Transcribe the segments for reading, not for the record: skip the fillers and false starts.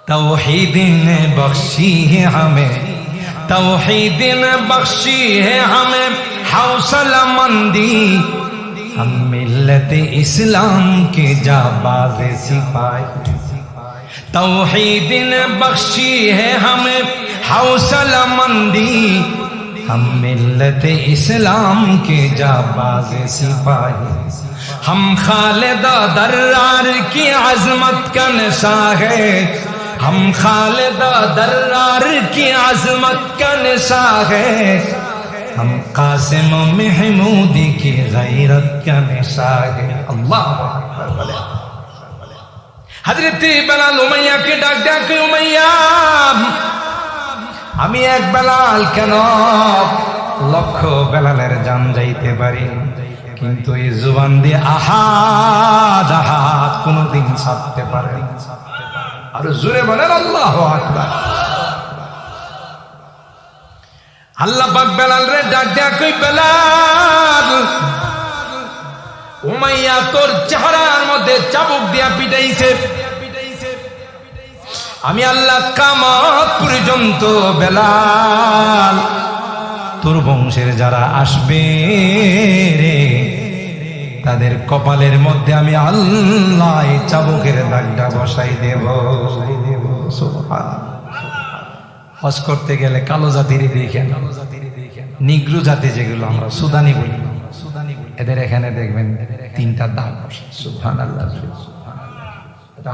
तौहीद ने बख्शी है हमें, तौहीद ने बख्शी है हमें हौसला मंदी, हम मिल्लत इस्लाम के जाबाज सिपाही। तौहीद ने बख्शी है हमें हौसला मंदी, हम मिल्लत इस्लाम के जाबाज सिपाही। हम खालिदा दर्रार की अजमत का नशा है, हम खालिदा दर्रार की अजमत का नशा है, हम कासिम महमूदी की गैरत का नशा है। अल्लाह हजरत बेलाल उमैया के डाक डाके, उमैया আমি এক বেলাল কেন লক্ষ বেলালের জান যাইতে পারি, কিন্তু এই জুবান দিয়ে আহাদ আহাদ কোনদিন ছাড়তে পারে। আর জোরে বলেন আল্লাহু আকবার। আল্লাহ পাক বেলাল রে ডাক দেয়া কই, বেলাল উমাইয়া তোর চেহারার মধ্যে চাবুক দিয়া পিটাইছে, আমি আল্লাহ কিয়ামত পর্যন্ত বেলাল তোর বংশের যারা আসবে রে তাদের কপালের মধ্যে আমি আল্লাহ এই চাবুকের দাগটা বসাই দেব। হজ করতে গেলে কালো জাতির দেখেন, নিগ্রো জাতি যেগুলো আমরা সুদানি বলি, এদের এখানে দেখবেন তিনটা দাগ বসে। সুবহানাল্লাহ।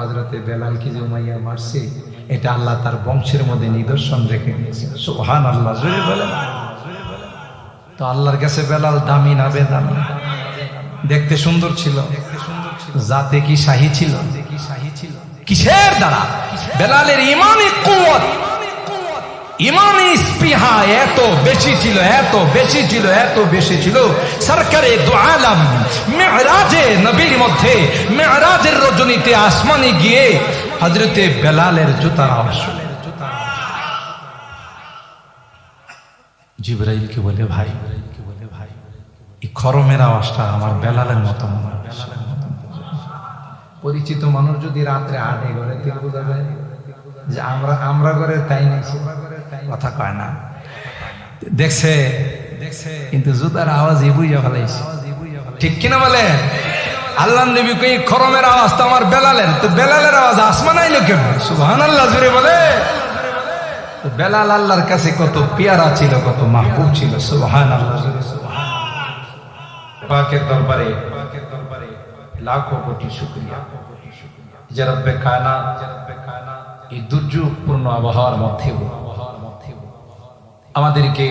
হযরতে বেলাল কি যে উমাইয়া মারছে, এটা আল্লাহ তার বংশের মধ্যে নিদর্শন রেখে দিয়েছে। সুবহানাল্লাহ, জোরে বলেন। তো আল্লাহর কাছে বেলাল দামি না বেদামি? দেখতে সুন্দর ছিল, জাতে কি শাহী ছিল? কিসের দ্বারা? বেলালের ইমানি কুওয়াত, ইমানি স্পৃহা এত বেশি ছিল, এত বেশি ছিল, এত বেশি ছিল। সরকারে দু আলম মেরাজে নবীর মধ্যে, মেরাজের রজনীতে আসমানে গিয়ে হযরতে বেলালের জুতার আওয়াজ শুনে জিবরাইলকে বলে, ভাই এই খরমের আওয়াজটা আমার বেলালের মতো মনে হয়। পরিচিত মানুষ যদি রাত্রে আটে ঘরে থেকে বোঝা যায় যে আমরা ঘরে তাই নাই, কথা কয় না, দেখছে কিন্তু জুতার আওয়াজ বুঝা ফেলাইছে, ঠিক কিনা বলে? আল্লাহ নবী কই খরমের আওয়াজ তো আমার বেলালের, তো বেলালের আওয়াজ আসমান আইলো কেন? সুবহানাল্লাহ, জোরে বলে। বেলাল আল্লাহর কাছে কত পেয়ারা ছিল, কত মাহবুব ছিল। সুবহানাল্লাহ। পাকের দরবারে লাখো কোটি শুকরিয়া যে রব্বে কায়নাত এই দুর্যোগপূর্ণ আবহাওয়ার মধ্যেও আমাদেরকে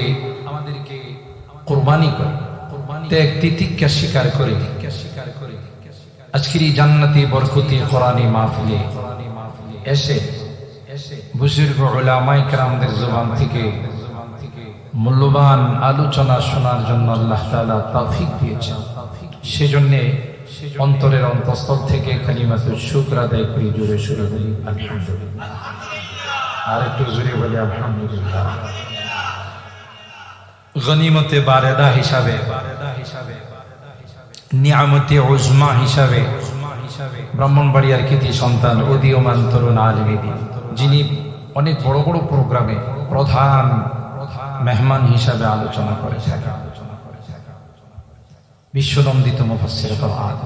কুরবানি করে, ত্যাগ তিতিক্ষা স্বীকার করে আজকের এই জান্নাতি বরকতি কোরআনী মাহফিলে এসে বুজুর্গ উলামায়ে কেরামদের জবান থেকে মূল্যবান আলোচনা শোনার জন্য আল্লাহ তাআলা তৌফিক দিয়েছেন। সেজন্য অন্তরের অন্তঃস্থল থেকে কালিমাতুশ শুকর আদায় করি, জোরে সুরে বলি আলহামদুলিল্লাহ। আর একটু জোরে বলি আলহামদুলিল্লাহ। গনিমতে বারেদা হিসাবে, নিয়ামতে উজমা হিসাবে ব্রাহ্মণবাড়িয়ার কৃতি সন্তান উদীয়মান তরুণ আলেম দ্বীন, যিনি অনেক বড় বড় প্রোগ্রামে প্রধান মেহমান হিসাবে আলোচনা করে থাকেন, বিশ্বনন্দিত মুফাসসির কোরআন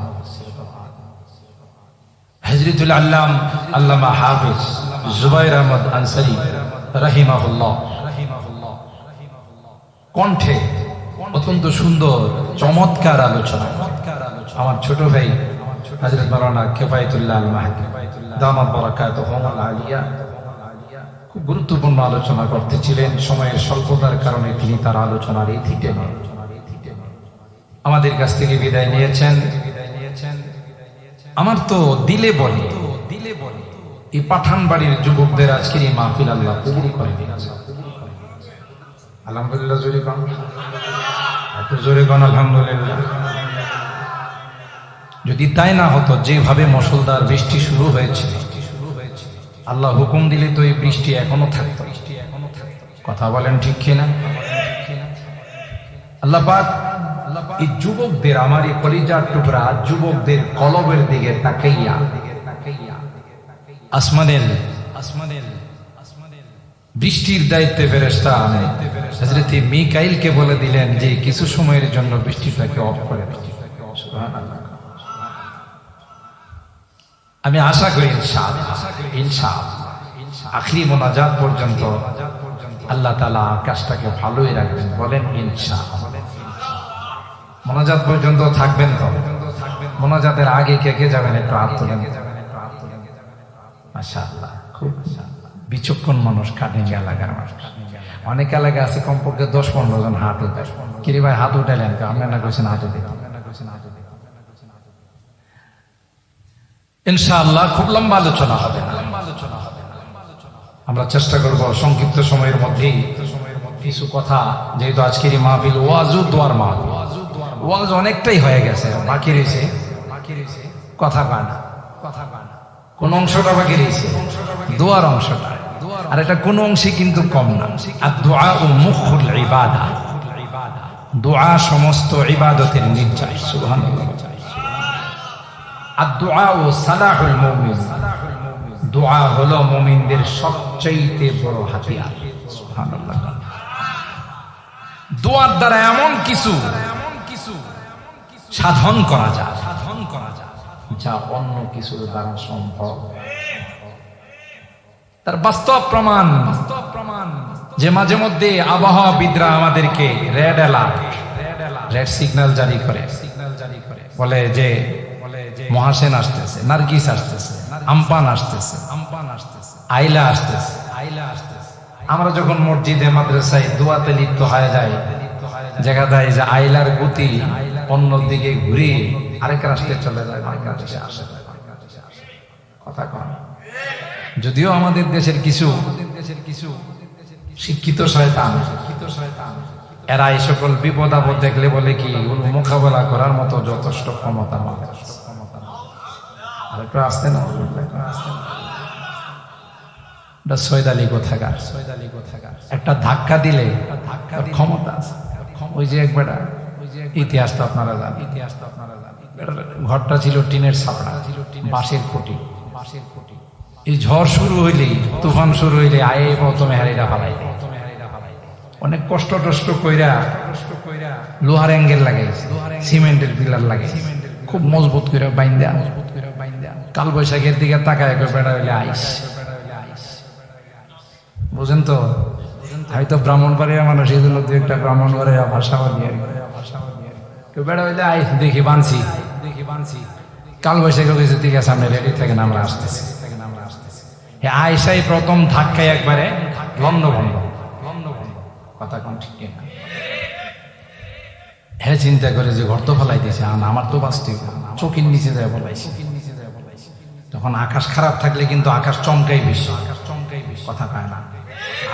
হযরতুল আল্লামা হাফিজ জুবাইর আহমদ আনসারী রাহিমাহুল্লাহ কণ্ঠে অত্যন্ত সুন্দর চমৎকার আলোচনা আমার ছোট ভাই হযরত মাওলানা কিফায়াতুল্লাহ আল মাহদী দামাত বারাকাতুহুল আলিয়া খুব গুরুত্বপূর্ণ আলোচনা করতেছিলেন। সময়ের স্বল্পতার কারণে তিনি তার আলোচনার এই থিটে আমাদের কাছ থেকে বিদায় নিয়েছেন। আমার তো দিলে বলে এই পাঠানবাড়ির যুবকদের আজকের এই মাহফিল আল্লাহ কবুল করে দিন। আলহামদুলিল্লাহ, জোরে গান, এত জোরে গান আলহামদুলিল্লাহ। যদি তাই না হতো, যেভাবে মুষলধার বৃষ্টি শুরু হয়েছে, আল্লাহ হুকুম দিলে তো এই বৃষ্টি এখনো থাকতো। কথা বলেন ঠিক কিনা? আল্লাহ পাক এই যুবকদের, আমার এই কলিজার টুকরা যুবকদের কলবের দিকে তাকাইয়া আসমানের বৃষ্টির দায়িত্বে ফেরেশতা আনেন। হযরত মিকাইলকে বলে দিলেন যে কিছু সময়ের জন্য বৃষ্টিটাকে অফ করে দাও। সুবহানাল্লাহ। আমি আশা করি ইনশাআল্লাহ আখরি মোনাজাত পর্যন্ত আল্লাহ তাআলা আকাশটাকে ভালোই রাখবেন। বলেন ইনশাআল্লাহ। মোনাজাত পর্যন্ত থাকবেন তো? মোনাজাতের আগে কে কে যাবেন একটু হাত তোলেন। মাশাআল্লাহ, খুব বিচক্ষণ মানুষ, কাটিং এলাকার মানুষ। অনেক এলাকা আছে কমপক্ষে 10-15 জন হাত উঠায়। কিরে ভাই হাত উঠাইলেন? আপনি না কইছেন হাত উঠাইতে। ইনশাআল্লাহ খুব লম্বা আলোচনা হবে না, আমরা চেষ্টা করব সংক্ষিপ্ত সময়ের মধ্যেই কিছু কথা, যেহেতু আজকের এই মাহফিল ওয়াজ ও দোয়ার মাহফিল। ওয়াজ অনেকটাই হয়ে গেছে, বাকি রয়েছে কথা কানা। কোন অংশটা বাকি রয়েছে? দোয়ার অংশটা। আর এটা কোন অংশে কিন্তু কম না। আর দোয়া ও মুখুল ইবাদা, দোয়া সমস্ত ইবাদতের নির্যাস। সুবহানাল্লাহ। আর দোয়া ও সালাহুল মুমিন, দোয়া হলো মুমিনদের সবচেয়ে বড় হাতিয়ার। সুবহানাল্লাহ। দোয়ার দ্বারা এমন কিছু সাধন করা যায় যা অন্য কিছুর দ্বারা সম্ভব। তার বাস্তব প্রমাণ যে মাঝে মধ্যে আবহাওয়াবিদরা আমাদেরকে রেড সিগন্যাল জারি করে, বলে যে মহাসেন আসতেছে, নার্গিস আসতেছে, আমপান আসতেছে, আইলা আসতেছে। আমরা যখন মসজিদে মাদ্রাসায় দোয়াতে লিপ্ত হয়ে যায়, দেখা যায় যে আইলার গতি অন্যদিকে ঘুরে আরেক রাষ্ট্রে চলে যায়, বাংলাদেশে আসে। কথা কন। যদিও আমাদের দেশের কিছু শিক্ষিত শয়তান এরা এই সকল বিপদ আপদ দেখলে বলে কি মোকাবেলা করার মতো যথেষ্ট ক্ষমতা আমাদের। আর একটু আসতে না, সৈদালি কোথাকার, একটা ধাক্কা দিলে ক্ষমতা আছে। ওই যে একবার ইতিহাস তো আপনারা জানেন, ঘরটা ছিল টিনের ছাপড়া, বাঁশের খুঁটি। এই ঝড় শুরু হইলেই, তুফান শুরু হইলে আয়ে প্রথমে হারিটা ফালাই দেয়। অনেক কষ্ট টষ্ট কইরা লোহার অ্যাঙ্গেল লাগে, সিমেন্টের পিলার লাগে, খুব মজবুত করে বাইন্দা। কাল বৈশাখের দিকে তাকায় বেড়া হইলে আইস, বুঝেন তো? হয়তো ব্রাহ্মণবাড়িয়া মানুষ, এই জন্য দু একটা ব্রাহ্মণবাড়িয়া ভাষা বলি। কেউ বেড়া হইলে আইস, দেখি বানছি। কাল বৈশাখে হয়েছে, ঠিক আছে আপনি রেডি থাকেন, আমরা আসতেছি। আইসাই প্রথম ধাক্কায় একবারে লন্ড ভন্ড। কথা কোন ঠিক না? হ্যাঁ, চিন্তা করে যে ঘর তো ফেলাই দিয়েছে, আমার তো বাঁচতে চোখের নিচে যায় বলাইছে। তখন আকাশ খারাপ থাকলে কিন্তু আকাশ চমকাই বেশি, কথা কয় না।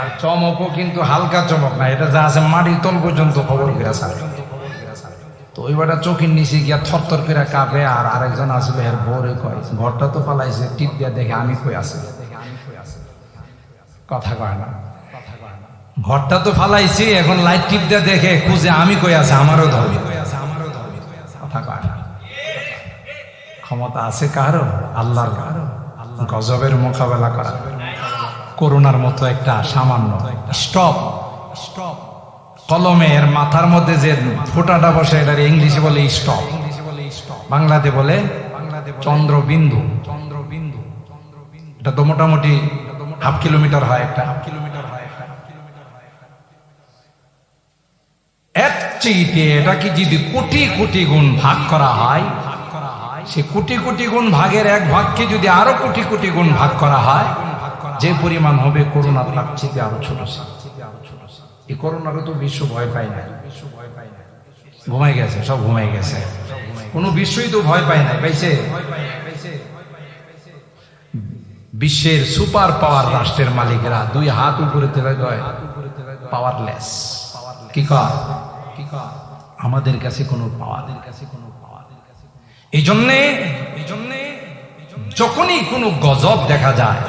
আর চমকও কিন্তু হালকা চমক না, এটা যা আছে মাটির তল পর্যন্ত খবর ফেরা ছাড়ে। তো ওইবারটা চোখের নিচে গিয়া থরথর করে কাঁপে। আর আরেকজন আসলে এর বউরে কয়, ঘরটা তো পালাইছে, টিপ দিয়া দেখে আমি কই আছে। কথা কয় না। ঘরটা তো ফালাইছি, এখন লাইট টিপ দিয়া দেখে খুঁজে আমি কই আছে, আমারও ধর্মী। কথা কয় না। ক্ষমতা আছে কারো? আল্লাহর। গজবের মোকাবেলা করা, করোনার মতো একটা সামান্য স্টপ, কলমের মাথার মধ্যে যে ফোঁটাটা বসে, এটা ইংলিশে বলে স্টপ, বাংলাতে বলে চন্দ্রবিন্দু। এটা তো মোটামুটি হাফ কিলোমিটার হয় একটা। এর চেয়ে এটাকে যদি কোটি কোটি গুণ ভাগ করা হয়, সে কোটি কোটি গুণ ভাগের এক ভাগকে যদি আরো কোটি কোটি গুণ ভাগ করা হয়, যে পরিমাণ হবে করোনা তার থেকে আরো ছোট। এই করোনারও তো বিশ্ব ভয় পায় না, ঘুমাই গেছে, সব ঘুমাই গেছে। কোন বিশ্বই তো ভয় পায় না, পাইছে? বিশ্বের সুপার পাওয়ার রাষ্ট্রের মালিকরা দুই হাত উপরে তুলে দেয়, পাওয়ারলেস। কি কর? আমাদের কাছে কোনো পাওয়ার। এই জন্যে যখনই কোনো গজব দেখা যায়,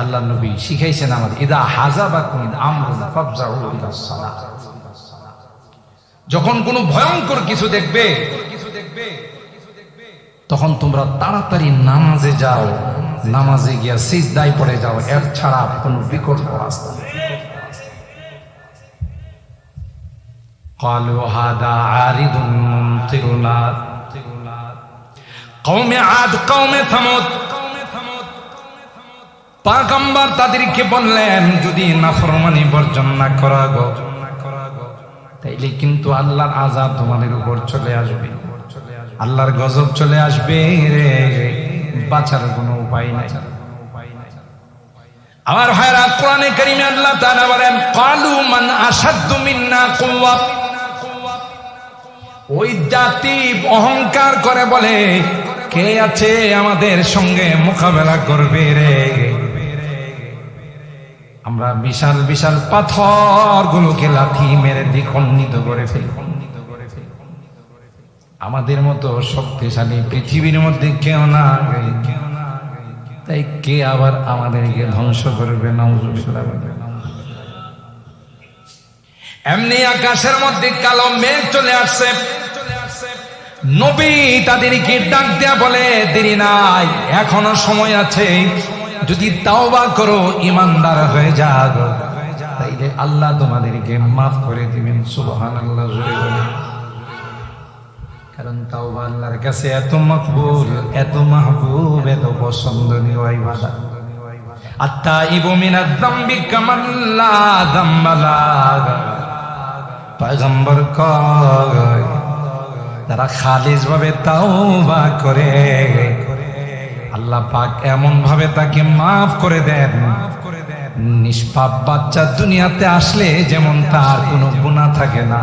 আল্লাহ নবী শিখাইছেন আমাদের, ইদা হাজাবাকুম আমরুন ফাফজাউ ইলাস সালাহ। যখন কোনো ভয়ঙ্কর কিছু দেখবে, তখন তোমরা তাড়াতাড়ি নামাজে যাও। নামাজে গিয়া সিজদায় পড়ে যাও, এর ছাড়া কোনো বিকল্প রাস্তা নেই। قالوا هذا عارض ممطرنا قوم عاد قوم ثمود। পয়গম্বর তাদেরকে বললেন, যদি নাফরমানি বর্জন না করা গো, তাইলে কিন্তু আল্লাহর আযাব তোমাদের উপর চলে আসবে, আল্লাহর গজব চলে আসবে রে, বাঁচার কোনো উপায় নাই। আমার ভাইরা, কোরআনে কারীমে আল্লাহ তাআলা বলেন, ক্বালু মান আশাদ্দু মিন্না কুওয়া। ওই জাতি অহংকার করে বলে, কে আছে আমাদের সঙ্গে মোকাবেলা করবে রে। আমরা বিশাল বিশাল পাথর গুলোকে লাথি মেরে দ্বিখণ্ডিত করে ফেলব। আমাদের মতো শক্তিশালী পৃথিবীর মধ্যে কেউ না, তাই কে আবার আমাদেরকে ধ্বংস করবে? নাউযুবিল্লাহ। এমনি আকাশের মধ্যে কালো মেঘ চলে আসছে। নবী তাদেরকে ডাক দেয়া বলে, দেরি নাই, এখনো সময় আছে, যদি তাওবা করো, ঈমানদার হয়ে যাও, তাইলে আল্লাহ তোমাদেরকে মাফ করে দিবেন। সুবহানাল্লাহ জোরে বলে। কারণ তাওবা আল্লাহর কাছে এত মকবুল, এত মাহবুব, এত পছন্দনীয় ইবাদত। আত-তাইবু মিনাজ যামবি কামান লা যামবা লাহু। পয়গম্বর কয়, তারা খালিস ভাবে তাওবা করে, আল্লাহ পাক এমন ভাবে তাকে মাফ করে দেন, নিষ্পাপ বাচ্চা দুনিয়াতে আসলে যেমন তার কোনো গুনাহ থাকে না,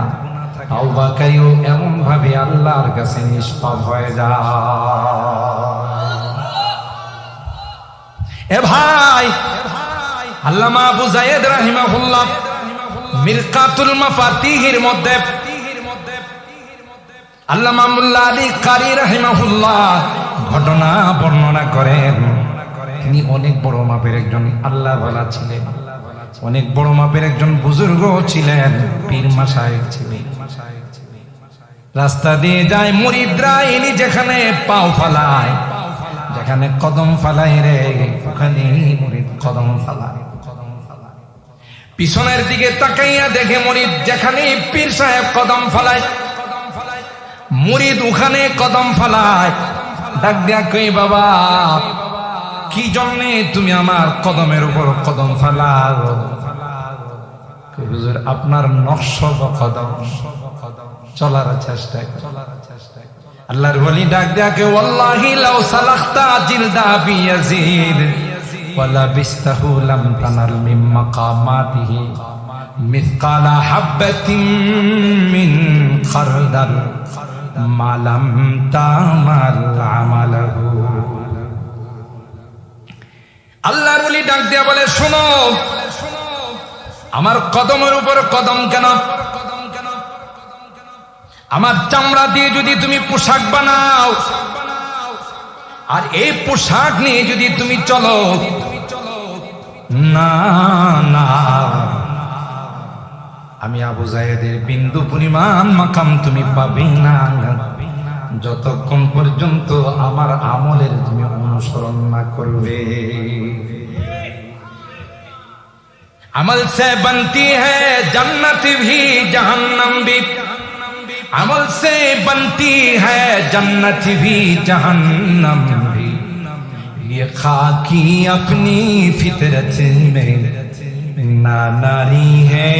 তাওবাকারীও এমন ভাবে আল্লাহর কাছে নিষ্পাপ হয়ে যায়। এ ভাই, আল্লামা আবু যায়েদ রাহিমাহুল্লাহ মিরকাতুল মাফাতিহির মধ্যে আল্লামা মুল্লা আলী কারি রাহিমাহুল্লাহ ঘটনা বর্ণনা করেন। তিনি অনেক বড় মাপের একজন আল্লাহ ওয়ালা ছিলেন, অনেক বড় মাপের একজন বুজুর্গ ছিলেন, পীর মাশায়েখ ছিলেন। রাস্তা দিয়ে যায় মুরিদরা, ইনি যেখানে পাও ফালায়, যেখানে কদম ফালায় রে, ওখানে মুরিদ কদম ফালায়। পিছনের দিকে তাকাইয়া দেখে মুরিদ যেখানে পীর সাহেব কদম ফালায়, মুরিদ ওখানে কদম ফালায়। ডাক দিয়া কই, বাবা কি জন্যে তুমি আমার কদমের উপর কদম ফালাও? হুজুর, আপনার নকশ কদম চলার চেষ্টা। আল্লাহর ওলি ডাক দিয়া কই, ওয়াল্লাহি লাউ সালাখতা জিলদা বি ইয়াজিদ ওয়ালা বিস্তাহু লাম তানাল মিন মাকামাতিহি মিসকালা হাববাতিন মিন খারদাল মালাম তামাল আমালহু। আল্লাহর ওলি ডাক দিয়া বলে, শোনো, আমার কদমের উপর কদম কেন? আমার চামড়া দিয়ে যদি তুমি পোশাক বানাও, আর এই পোশাক নিয়ে যদি তুমি চলো, না না, আমি আবু যায়েদের বিন্দু পরিমাণ মাকাম তুমি পাবে না, যতক্ষণ পর্যন্ত আমার আমলের তুমি অনুসরণ না করবে। আমল সে বনতি হ্যায় জন্নত ভি জাহান্নাম ভি, আমল সে বনতি হ্যায় জন্নত ভি জাহান্নাম ভি, ये खाकी अपनी फितरत में ना नारी है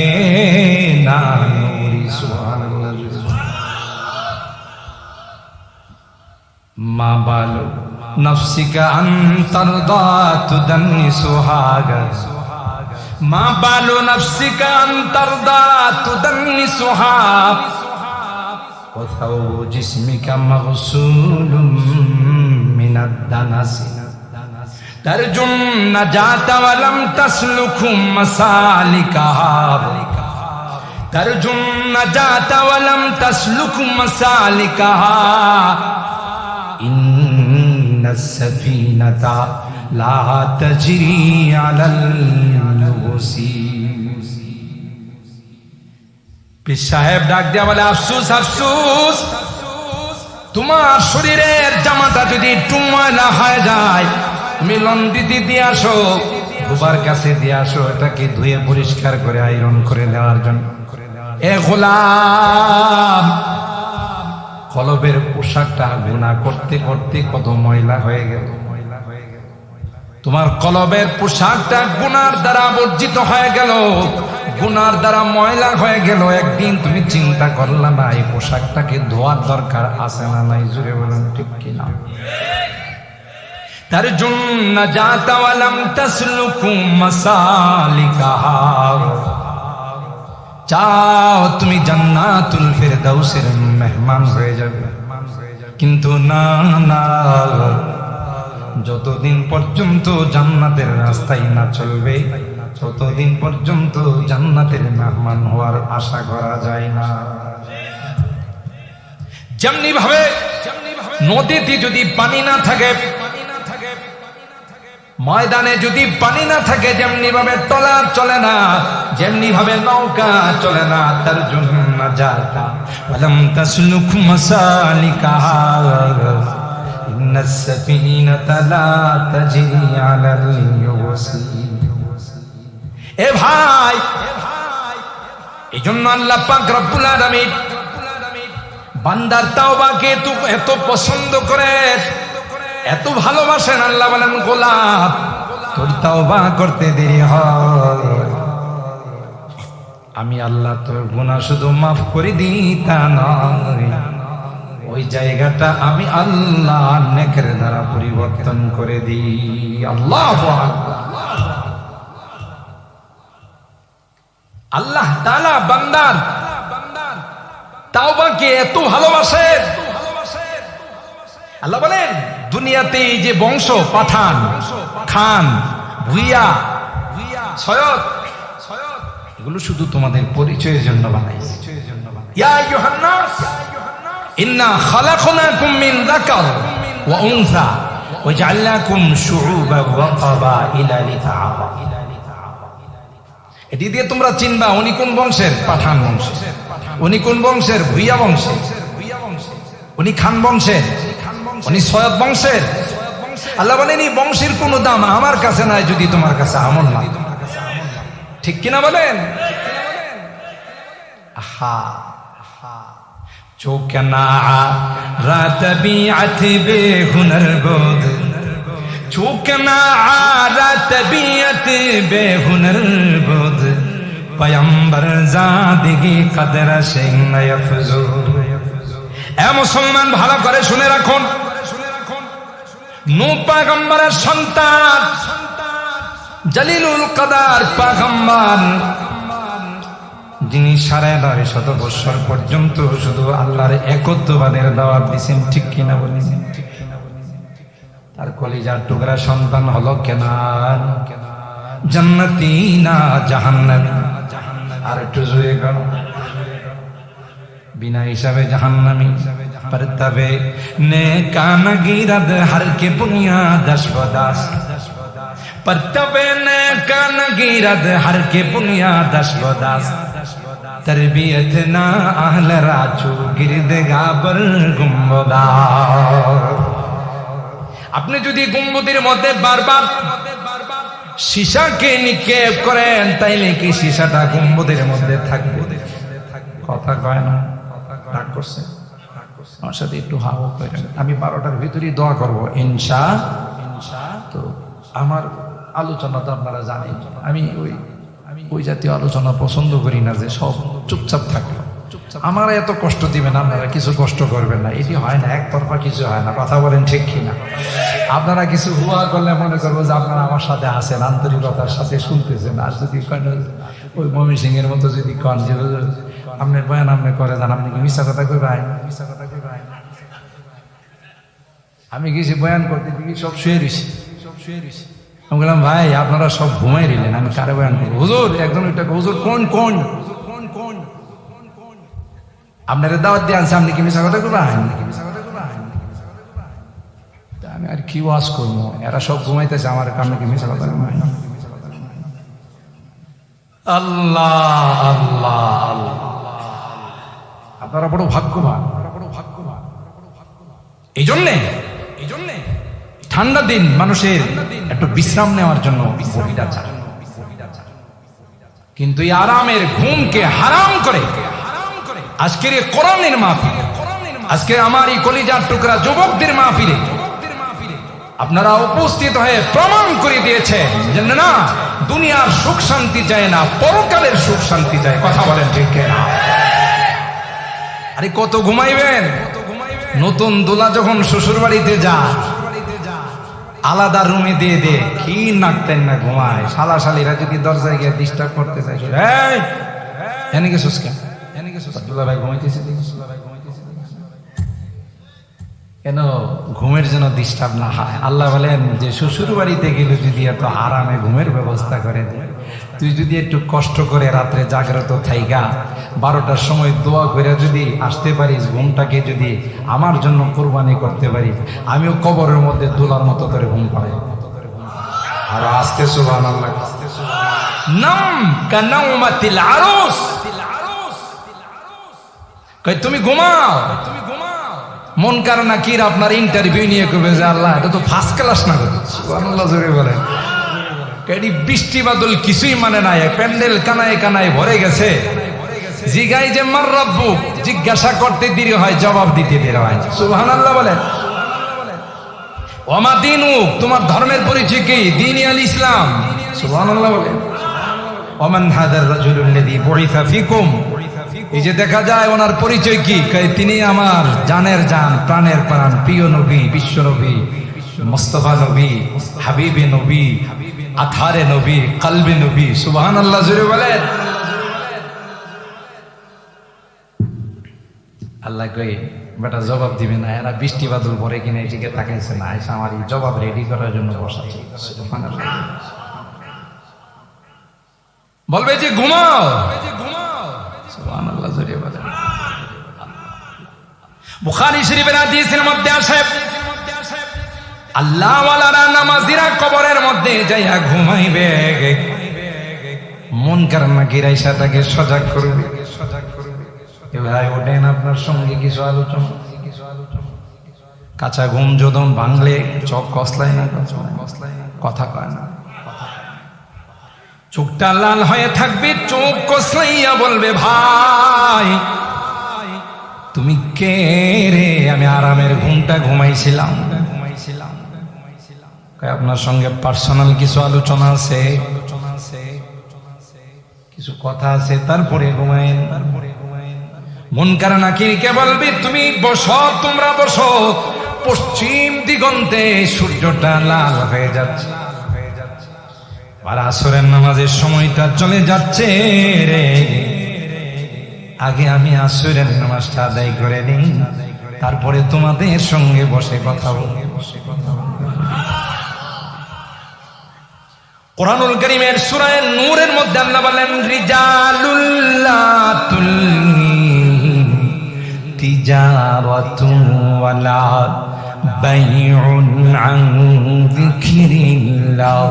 ना नूरी। सुभान अल्लाह। माँ बालो नफ्सी का अंतरदा तुदन्नी सुहागा, माँ बालो नफ्सी का अंतरदा तुदन्नी सुहाग, वथौ जिस्मी का मगसूलुम मिनद दनसी, तर्जुम नजात वलम तस्लुकुम मसालिकहा, तर्जुम नजात वलम तस्लुकुम मसालिकहा, इन्न सफीनता ला तजरी अलल लुसी। পীর সাহেব ডাক দিয়া বলে, আফসোস আফসোস, তোমার শরীরের জামাটা যদি একটু ময়লা হয়ে যায়, তুমি লন্ড্রিতে দিয়ে আসো, ধোবার কাছে দিয়ে আসো, এটাকে ধুয়ে পরিষ্কার করে আয়রন করে দেওয়ার জন্য। এ গোলাম, কলবের পোশাকটা গুনাহ করতে করতে কত ময়লা হয়ে গেল। তোমার কলবের পোশাকটা গুনার দ্বারা বর্জিত হয়ে গেল, গুনার দ্বারা ময়লা হয়ে গেল। একদিন তুমি চিন্তা করলা না এই পোশাকটাকে ধোয়ার দরকার আছে না নাই? জুড়ে বলুন ঠিক কিনা? তার জন্য জাতা ওয়ালাম তাসলুকু মাসালিকাহা, চাও তুমি জান্নাতুল ফিরদাউসের মেহমান হয়ে যাবে, কিন্তু না না, যতদিন পর্যন্ত জান্নাতের রাস্তায় না চলবে ততদিন পর্যন্ত জান্নাতের মেহমান হওয়ার আশা করা যায় না। যেমনি ভাবে নদীতে যদি পানি না থাকে, ময়দানে যদি পানি না থাকে, যেমনি ভাবে ট্রলার চলে না, যেমনি ভাবে নৌকা চলে না, তার জন্য যাতা ওয়ালাম তাসলুক মাসালিকাহা ইন্নাস সাফিনাতা লা তাজরি আলাল ইউসি। এ ভাই, এই জন্য আল্লাহ পাক রব্বুল আলামিন বান্দার তাওবাকে এত পছন্দ করে, এত ভালোবাসেন। আল্লাহ বলেন, গোলাপ তোর তাওবা করতে দেরি হয়, আমি আল্লাহ তোর গুনাহ শুধু মাফ করে দিই তা নয়, ওই জায়গাটা আমি আল্লাহ নেকের দ্বারা পরিবর্তন করে দিই। আল্লাহু আকবার। আল্লাহ তাআলা বান্দার তাওবাকে এত ভালোবাসেন। আল্লাহ বলেন, দুনিয়াতে এই যে বংশ, পাঠান, খান, ভুইয়া, সৈয়দ, এগুলো শুধু তোমাদের পরিচয়ের জন্য বানাইছে। ইয়া আইয়ুহান নাস ইন্না খালাকনাকুম মিন যাকার ওয়া উনসা ওয়া জাআলনাকুম শুউবান ওয়া ক্বাবাইলা লিতাআরাফু। এটি দিয়ে তোমরা চিনবা উনি কোন বংশের, পাঠান বংশের, উনি কোন বংশের, ভুইয়া বংশের, উনি খান বংশের, উনি সৈয়দ বংশের। আল্লাহ বলেন, এই বংশের কোন দাম আমার কাছে নাই যদি তোমার কাছে আমল না। ঠিক কিনা বলেন? আহা, চোখ না রাত বিআত বেহুনর গোদ, চোখ না রাত বিআত বেহুনর গোদ, পয়গম্বর জাদিগি কদর সে নয়ফজু। এ মুসলমান, ভালো করে শুনে রাখুন, নূহ পয়গম্বরের সন্তান, জলিলুল কদর পয়গম্বর, যিনি ৯৫০ বছর পর্যন্ত শুধু আল্লাহর একত্ববাদের দাওয়াত দিয়েছেন। ঠিক কিনা বলেন? তার কলিজার টুকরা সন্তান হলো কেনান, জান্নাতি না জাহান্নামী। আর একটু জোরে গান, बिना हिसाबे जहन्नमी परतबे नेकान गिरद हर के बुनियाद दशवदास परतबे नेकान गिरद हर के बुनियाद दशवदास तरबियत ना अहल राचू गिरद गाबर गुम्बदा। আপনি যদি গম্বুদের মধ্যে বারবার সীসাকে নিক্ষেপ করেন তাইলে কি সীসাটা গম্বুদের মধ্যে থাকবে? কথা কয় না, রাগ করছে? আমার সাথে একটু হাও করেন। আমি 12টার ভিতরেই দোয়া করবো ইনশাআল্লাহ। তো আমার আলোচনা তো আপনারা জানেন, আমি ওই জাতীয় আলোচনা পছন্দ করি না যে সব চুপচাপ থাকলো। আমার এত কষ্ট দিবেন, আপনারা কিছু কষ্ট করবেন না, এটি হয় না, একতরফা কিছু হয় না। কথা বলেন ঠিক কিনা? আপনারা কিছু হুয়া করলে মনে করবো যে আপনারা আমার সাথে আছেন, আন্তরিকতার সাথে শুনতেছেন। আর যদি ওই মমি সিং এর মতো যদি কন যে আপনার বয়ান আপনি করে যান, আপনি কি মিশা কথা কই ভাই? আমি গেছি বয়ান করতে দিকে সব শুয়ে রয়েছি। আমি বললাম ভাই আপনারা সব ঘুমাই দিলেন, আমি কারে বয়ান করবো? হুজুর একজন ওইটা হুজুর কোন কোন আপনার দাওয়াত দিয়ে আনছে, আপনি কি মিশা কথা করবেন? আমি আর কি ওয়াজ করবো, এরা সব ঘুমাইতেছে, আমার কামে কি মিশা কথা করবেন? আল্লাহ আল্লাহ আল্লাহ, আপনারা বড় ভাগ্যবান। এই জন্যে ঠান্ডা দিন মানুষের একটু বিশ্রাম নেওয়ার জন্য বহিরা চায়, কিন্তু এই আরামের ঘুমকে হারাম করে আজকের এই কোরআনের মাহফিলে, আজকে আমার এই কলিজার টুকরা যুবকদের মাহফিলে আপনারা উপস্থিত হয়ে প্রমাণ করে দিয়েছেন যে না, দুনিয়ার সুখ শান্তি চায় না, পরকালের সুখ শান্তি চায়। কথা বলেন ঠিক কিনা? আরে কত ঘুমাইবেন? নতুন দোলা যখন শ্বশুর বাড়িতে যায়, আলাদা রুমে দিয়ে দে, কি নাকতেন না ঘুমায়। শালা শালিরা যদি দরজায় গিয়ে ডিস্টার্ব করতে চায়, এনে গেছিস কেন, এনে গেছিস দুলা ভাই ঘুমাইতেছি, কেন ঘুমের জন্য ডিস্টার্ব না হয়। আল্লাহ বলেন যে শ্বশুর বাড়িতে গেলে যদি এত আরামে ঘুমের ব্যবস্থা করে দেয়, তুই যদি একটু কষ্ট করে রাত্রে জাগ্রত থাইগা 12টার সময় দোয়া করে যদি আসতে পারিস, ঘুমটাকে যদি আমার জন্য কোরবানি করতে পারি, আমিও কবরের মধ্যে দোলার মতো করে ঘুম পাই। আর আস্তে সুবহানাল্লাহ, নাম কানাউমাতিল আরুস, কই তুমি ঘুমাও, তুমি ঘুমাও। মন কার নাকির আপনার ইন্টারভিউ নিয়ে করবে যে আল্লাহ এটা তো ফার্স্ট ক্লাস না করে, সুবহানাল্লাহ জোরে বলেন। এটি বৃষ্টি বাদল কিছুই মানে নাই, প্যান্ডেল কানায় কানায় ভরে গেছে। জিগাই যে মার রব্বু, জিজ্ঞাসা করতে দেরি হয়, জবাব দিতে দেরি হয়। সুবহানাল্লাহ বলেন। ওমা দিনু, তোমার ধর্মের পরিচয় কি? দীনি আল ইসলাম। সুবহানাল্লাহ বলেন। ওমান হাদার রাজুলুল্লাযী বুইসা ফিকুম, এই যে দেখা যায় ওনার পরিচয় কি? তিনি আমার জানের জান, প্রাণের প্রাণ, প্রিয় নবী, বিশ্ব নবী, মুস্তাফা নবী, হাবিবে নবী, আথারে নবী, কলবে নবী। সুবহানাল্লাহ জোরে বলেন। আল্লাহ কই বেটা জবাব দিবে না, এরা বৃষ্টি বাদল ভরে কিনা এদিকে তাকাইছে না, এসে আমার এই জবাব রেডি করার জন্য বসাচ্ছে। সুবহানাল্লাহ বলবে যে ঘুমাও, সুবহানাল্লাহ জোরে বলেন। বুখারী শরীফের হাদিসের মধ্যে আসে আল্লাহ ওয়ালারা নামাজিরা কবরের মধ্যে যাইয়া ঘুমাইবে, মুনকার নাকির আইসা তাকে সজাগ করবে, সজাগ করবে। ভাই ওঠেন, আপনার সঙ্গে কিছু আলোচনা। কাঁচা ঘুম যখন ভাঙলে চোখ কসলায় না, কথা কয় না, চোখটা লাল হয়ে থাকবে, চোখ কসলাইয়া বলবে ভাই তুমি কে রে? আমি আরামের ঘুমটা ঘুমাইছিলাম। আপনার সঙ্গে পার্সোনাল কিছু আলোচনা আছে, কিছু কথা আছে, তারপরে ঘুমাইন। মুনকার নাকিরকে বলবি তুমি বসো, তোমরা বসো। পশ্চিম দিগন্তে সূর্যটা লাল হয়ে যাচ্ছে, আর আসরের নামাজের সময়টা চলে যাচ্ছে রে। আগে আমি আসরের নামাজটা আদায় করে নিই, তারপরে তোমাদের সঙ্গে বসে কথা বলবো। কুরআনুল কারীমের সূরা নূরের মধ্যে আল্লাহ বলেন রিজালুল লা তুলহিহিম তিজারাতুন ওয়ালা বাইউন আন যিকরিল্লাহ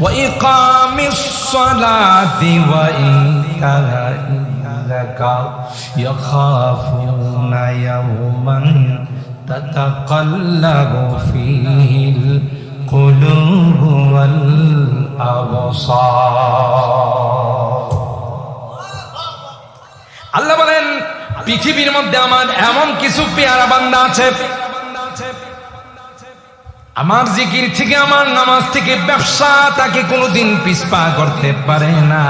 ওয়া ইকামিস সালাতি ওয়া ইতাইজ যাকাত ইয়াখাফুনা ইয়াওমান তাতাকাল্লাবু ফীহিল কুলুব ওয়াল আবসার। আল্লাহ বলেন পৃথিবীর মধ্যে আমার এমন কিছু পেয়ারা বান্দা আছে, আমার জিকির থেকে, আমার নামাজ থেকে, ব্যবসা তাকে কোনোদিন পিছপা করতে পারে না,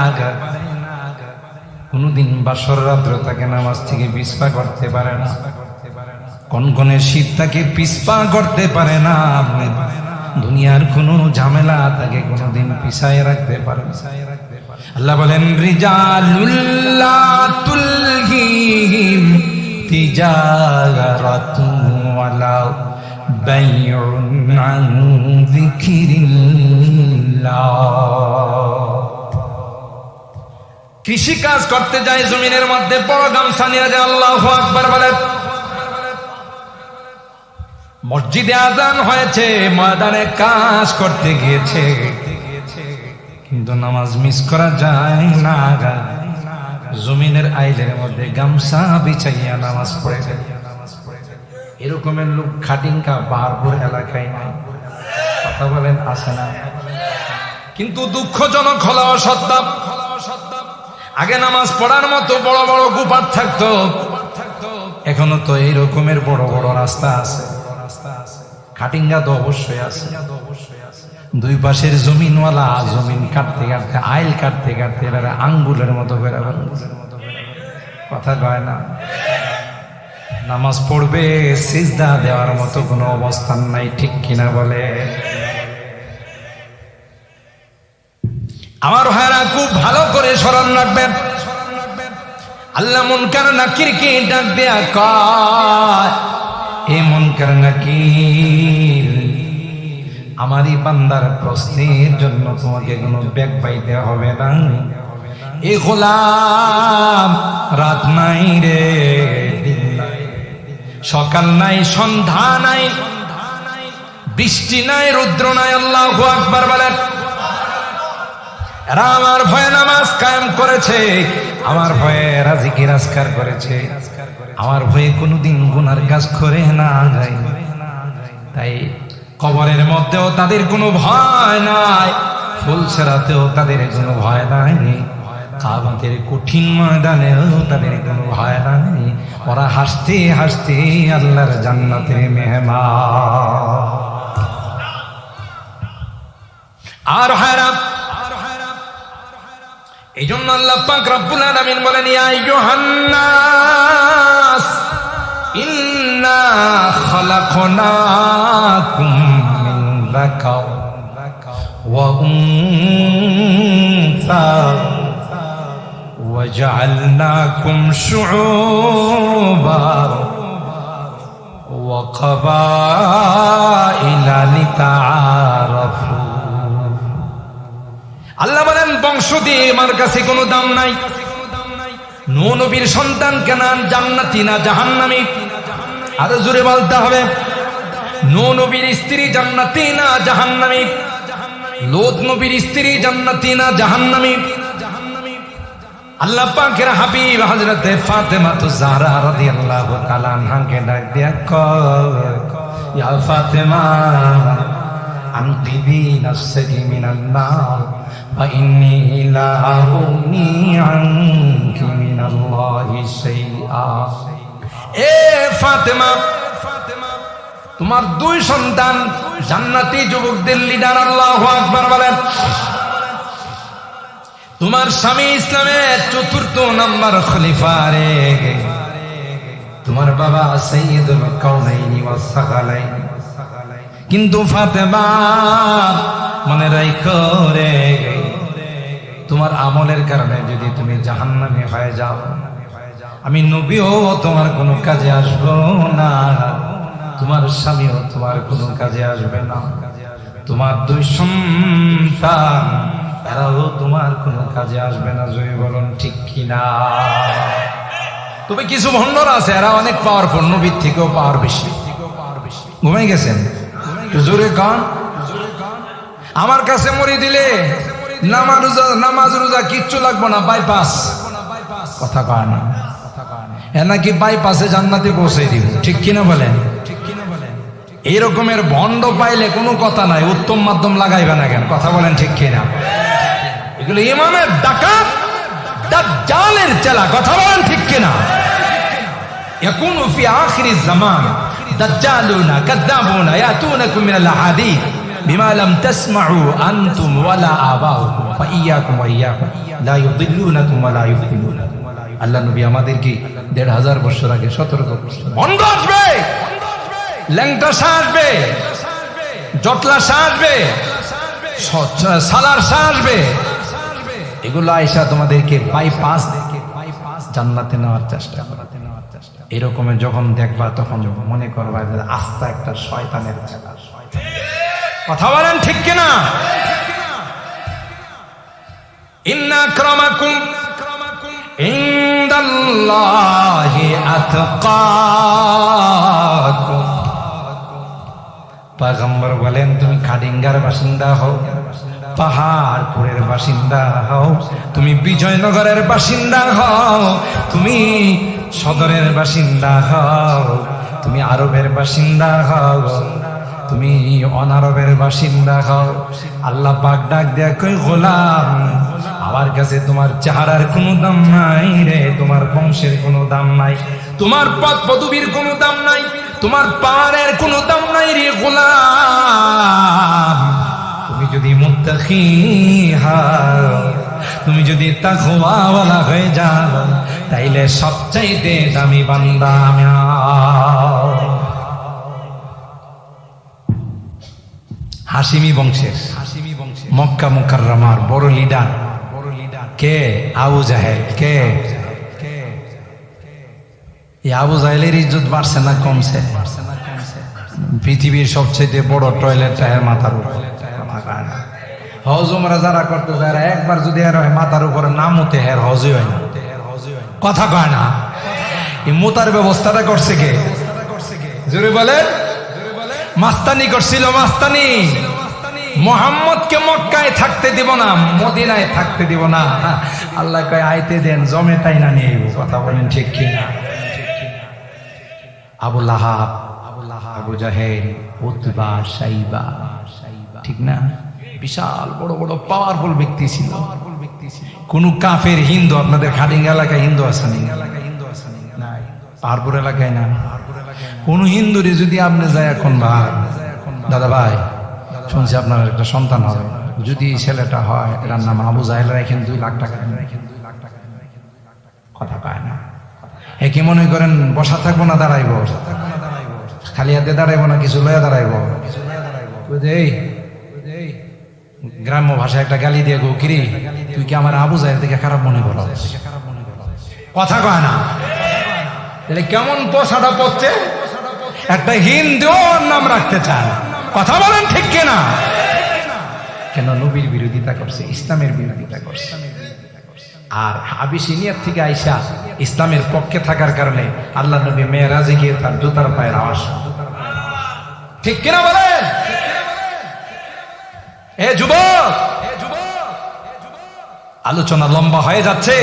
কোনোদিন বাসর রাত্র তাকে নামাজ থেকে পিছপা করতে পারে না, কনকনে শীত তাকে পিছপা করতে পারে না, দুনিয়ার কোন ঝামেলা তাকে কোনদিন পিছায় রাখতে পারে না। আল্লাহ বলেন রিজালুল লা তুলহিহিম তিজারাতুন ওয়ালা বাইউন আন যিকরিল্লাহ। কৃষি কাজ করতে যায়, জমিনের মধ্যে বড় গামছা নিয়ে যায়, আল্লাহু আকবার বলে। মসজিদে আজান হয়েছে, ময়দানে কাজ করতে গিয়েছে, কিন্তু নামাজ মিস করা যায় না। জমিনের আইলের মধ্যে গামছা বিছাইয়া নামাজ পড়ে যায়। এরকমের লোক খাটিঙ্কা বাহারপুর এলাকায় নাই। কথা বলেন আছে না? কিন্তু দুঃখজনক হলো সত্য, আগে নামাজ পড়ার মতো বড় বড় গুপার থাকতো, এখনো তো এই রকমের বড় বড় রাস্তা আছে, খাটিঙ্গা তো অবশ্যই আছে। দুই পাশের জমিনওয়ালা জমিন কাটতে কাটতে, আইল কাটতে কাটতে এরা আঙ্গুলের মতো করে কথা কয় না। নামাজ পড়বে সিজদা দেওয়ার মতো কোনো অবস্থান নাই, ঠিক কিনা বলে? আমার ভাইরা খুব ভালো করে স্মরণ রাখবেন, আল্লাহ মুনকার নাকিরকে ডাক দেয়া কয়, এ মুনকার নাকির, আমারই বান্দার প্রশ্নের জন্য তোমাকে কোনো ব্যাগ পাইতে হবে না। এ গোলাম, রাত নাই রে, সকাল নাই, সন্ধ্যা নাই, বৃষ্টি নাই, রুদ্র নাই, আল্লাহু আকবার বলেন। এরা আমার ভয়ে নামাজ কায়েম করেছে, আমার ভয়ে রাজিকের আজকার করেছে, আমার ভয়ে কোনোদিন গুনার কাজ করে না। তাই কবরের মধ্যেও তাদের কোনো ভয় নাই, ফুলছেরাতেও তাদের কোনো ভয় নাই, কাবাতের কঠিন ময়দানেও তাদের কোনো ভয় নাই। ওরা হাসতে হাসতে আল্লাহর জান্নাতের মেহমান। আর হায়রা, এই জন্য আল্লাহ পাক রব্বুল আলামিন বলেন, ইয়া আইয়ুহান নাস ইন্না খালাকনাকুম মিন যাকার ওয়া উনসা ওয়া জাআলনাকুম শুউবা ওয়া ক্বাবাইলা লিতাআরাফু। আল্লাহ বলেন, বংশ দিয়ে আমার কাছে কোনো দাম নাই। নূহ নবীর সন্তান কেনান জান্নাতি না জাহান্নামী? আরো জোরে বলতে হবে, নূহ নবীর স্ত্রী জান্নাতি না জাহান্নামী? লূত নবীর স্ত্রী জান্নাতি না জাহান্নামী? আল্লাহ পাকের হাবিব হযরতে ফাতেমাতুজ জাহরা রাদিয়াল্লাহু তাআলা আনহাকে ডাক দিয়া কয়, ইয়া ফাতেমা আনকিবি নাফসাকি মিনান নার فإني لا أغني عنك من الله شيئا। এ ফাতেমা, তোমার দুই সন্তান জান্নাতি যুবকদের লিডার, আল্লাহু আকবার বলেন। তোমার স্বামী ইসলামের ৪র্থ নম্বর খলিফা রে, তোমার বাবা সাইয়্যিদুল কাউনাইনি ওয়াস সাকালাইনি। কিন্তু ফাতেমা, মনে রাখো রে, তোমার আমলের কারণে যদি তুমি জাহান্নামী হয়ে যাও, আমি নবীও তোমার কোনো কাজে আসবো না, তোমার স্বামীও তোমার কোনো কাজে আসবে না, তোমার দুই সন্তান এরাও তোমার কোনো কাজে আসবে না। জয় বলুন ঠিক কিনা? তবে কিছু ভণ্ডরা আছে, এরা অনেক পাওয়ারফুল, নবীর থেকেও পাওয়ার বেশি। ঘুমাই গেছেন? জোরে গান। আমার কাছে মরি দিলে নামাজ রোজা কিচ্ছু লাগবে না, বাইপাস। কথা কয় না? এ নাকি বাইপাসে জান্নাতে পৌঁছে দিব, ঠিক কিনা বলেন? এই রকমের ভণ্ড পাইলে কোনো কথা নাই, উত্তম মাধ্যম লাগাইবে না কেন? কথা বলেন ঠিক কিনা? এগুলো ইমামের ডাকাত, দাজ্জালের চেলা। কথা বলেন ঠিক কিনা? ইয়াকুনু ফি আখিরিজ জামান দাজ্জালুনা কাযাবুনা ইয়াতুনাকুম মিনাল আহাদিস বিমা লাম তাসমাউ আনতুম ওয়ালা আবাউকুম ফাইয়াকুম ওয়া ইয়াকুম লা ইউদিল্লুনাকুম ওয়া লা ইফতিনুনাকুম। আল্লাহ নবী আমাদেরকে ১৫০০ বছর আগে সতর্ক করছেন, বন্ধ আসবে, ল্যাংটা আসবে, জটলা আসবে, সালার আসবে, এগুলো আয়েশা তোমাদেরকে বাইপাস জান্নাতে নেওয়ার চেষ্টা করে। এরকমের যখন দেখবা তখন মনে করবা যে আস্তা একটা শয়তানের চেলা। কথা বলেন ঠিক কিনা? ইন্না আক্রামাকুম ইনদাল্লাহি আতকাকুম। পয়গম্বর বলেন, তুমি খাডিঙ্গার বাসিন্দা হও, পাহাড়পুরের বাসিন্দা হও, তুমি বিজয়নগরের বাসিন্দা হও, তুমি সদরের বাসিন্দা হও, তুমি আরবের বাসিন্দা হও, তুমি অনারবের বাসিন্দা হও। আল্লাহ পাক ডাক দেয়া কই গোলাম, আমার কাছে তোমার চেহারার কোনো দাম নাই রে, তোমার বংশের কোনো দাম নাই, তোমার পদ পদবীর কোনো দাম নাই, তোমার পাওয়ারের কোনো দাম নাই রে গোলাম। তুমি যদি মুত্তাকি হও, তুমি যদি তাকওয়াওয়ালা হয়ে যাও, তাইলে সবচাইতে দামি বান্দা আমি। হাশিমি বংশের মক্কা মুকাররমার বড় লিডার কে? আবু জাহেল। কে? এই আবু জাহেলের ইজ্জত বাড়ছে না কমছে? পৃথিবীর সবচেয়ে বড় টয়লেট এর মাথার উপর। হজ উমরা যারা করতে যায়, একবার যদি এর মাথার উপরে না মুতে হের হজই হয় না। কথা কয় না? এই মুতার ব্যবস্থাটা করছে কে? জোরে বলেন। মাস্তানি করছিল, মাস্তানি। মোহাম্মদকে মক্কায় থাকতে দিব না, মদিনায় থাকতে দিব না। আল্লাহ কয় আইতে দেন, জমেটাই না নিয়ে। কথা বলেন ঠিক কিনা? আবু লাহাব, আবু জাহেল, উতবা, সাইবা, ঠিক না? বিশাল বড় বড় পাওয়ারফুল ব্যক্তি ছিল। কোন কাফের হিন্দু, আপনাদের খাদিঙ্গা এলাকায় হিন্দু আছে না? পাহাড়পুর এলাকায় না? কোন হিন্দুরে যদি আপনি যায় এখন, ভাই দাদা ভাই শুনছি আপনার একটা সন্তান হবে, যদি ছেলেটা হয় এর নাম আবু জাহেল রাখেন 2 লাখ টাকা। কথা পায় না। এ কি মনে করেন বসা থাকবো না দাঁড়াইবো? খালি হাতে দাঁড়াইবো না কিছু লয়া দাঁড়াইবো? গ্রাম্য ভাষায় একটা গালি দিয়ে গো, কিরি তুই কি আমার আবু জাহেল থেকে খারাপ মনে করো? কথা কয় না। তাহলে কেমন পোষাটা পড়ছে? একটা হিন্দু নাম রাখতে চায়। কথা বলেন ঠিক কিনা? কেন? নবীর বিরোধিতা করছে, ইসলামের বিরোধিতা করছে। আর আবিসিনিয়ার থেকে আইসা ইসলামের পক্ষে থাকার কারণে আল্লাহ নবী মেরাজে গিয়ে তার জুতার পায়ের আওয়াজ। ঠিক কিনা বলেন? এ যুবক, আলোচনা লম্বা হয়ে যাচ্ছে।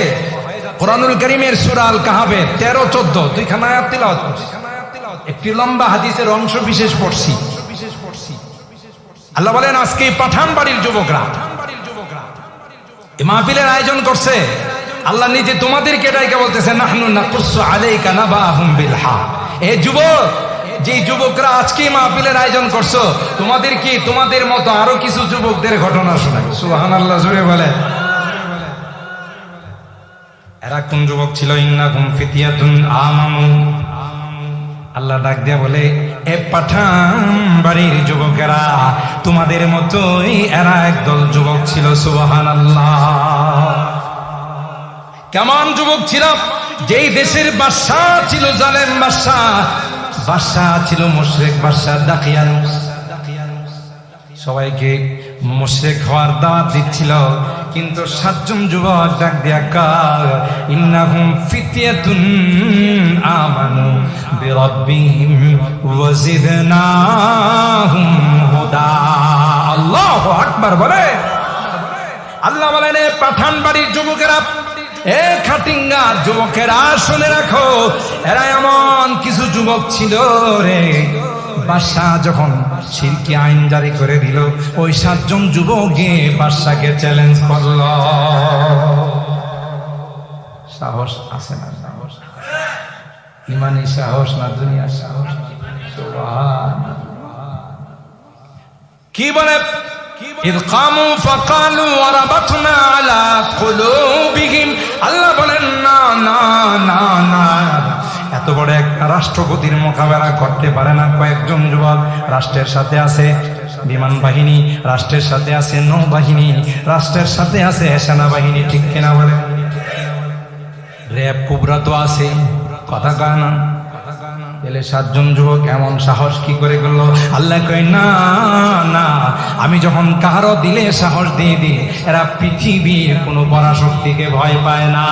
কোরআনুল কারীমের সূরা আল কাহাফের 13-14 দুইখানা আয়াত তিলাওয়াত করছি। একটি লম্বা হাদিসের অংশ বিশেষ পড়ছি। আল্লাহ বলেন আজকে পাঠান বাড়ির যুবকরা এই মাহফিলের আয়োজন করছে। আল্লাহ নিজে তোমাদেরকে ডাইকা বলতেছে, নাহনু নাকুসু আলাইকা নাবাহুম বিল হক। এ যুবক, যে যুবকরা আজকে মাহফিলের আয়োজন করছো, তোমাদের কি তোমাদের মতো আরো কিছু যুবকদের ঘটনা শোনাই। সুবহানাল্লাহ জোরে বলে। এরা কোন যুবক ছিল? ইন্নাকুম ফিতিয়াতুন আমানু। আল্লাহ ডাক দিয়ে বলে, এ পাঠান বাড়ির যুবকেরা, তোমাদের মতোই এরা একদল যুবক ছিল। সুবহানাল্লাহ। কেমন যুবক ছিল? যেই দেশের বাদশা ছিল জালেম বাদশা, বাদশা ছিল মুশরিক বাদশা দাকিয়ানুস। সবাইকে মুশরিক হওয়ার দাওয়াত দিচ্ছিল, কিন্তু 7 জন যুবক ডাক দিয়া কয়, ইন্নাহুম ফিতিয়াতুন আমানু বিরাব্বিহিম ওয়া জিদনাহুম হুদা। আল্লাহু আকবার বলে। আল্লাহ বলেন, এ পাঠান বাড়ির যুবকেরা, এ খাটিঙ্গার যুবকেরা, শুনে রাখো, এরা এমন কিছু যুবক ছিল রে, বাদশা যখন শিরকি আইন জারি করে দিল, ওই 7 জন যুবক গিয়ে বাদশাকে চ্যালেঞ্জ করল। সাহস আছে না? সাহস, ইমানি সাহস না দুনিয়ার সাহস? কি বলে? ইদ কামু ফাকালু ওয়ারাবাতনা আলা কুলুবিহিম। আল্লাহ বলেন, না না না না, এত বড় একটা রাষ্ট্রপতির মোকাবেলা করতে পারে না কয়েকজন যুবক। রাষ্ট্রের সাথে আছে বিমান বাহিনী, রাষ্ট্রের সাথে আছে নৌবাহিনী, রাষ্ট্রের সাথে আছে সেনাবাহিনী, ঠিক কিনা বলে? র্যাব কুবরা তো আছে। কথা কয় না? তাহলে 7 জন যুবক এমন সাহস কি করে করলো? আল্লাহ কয়, না না, আমি যখন কারো দিলে সাহস দিয়ে দিই, এরা পৃথিবীর কোনো পরাশক্তিকে ভয় পায় না।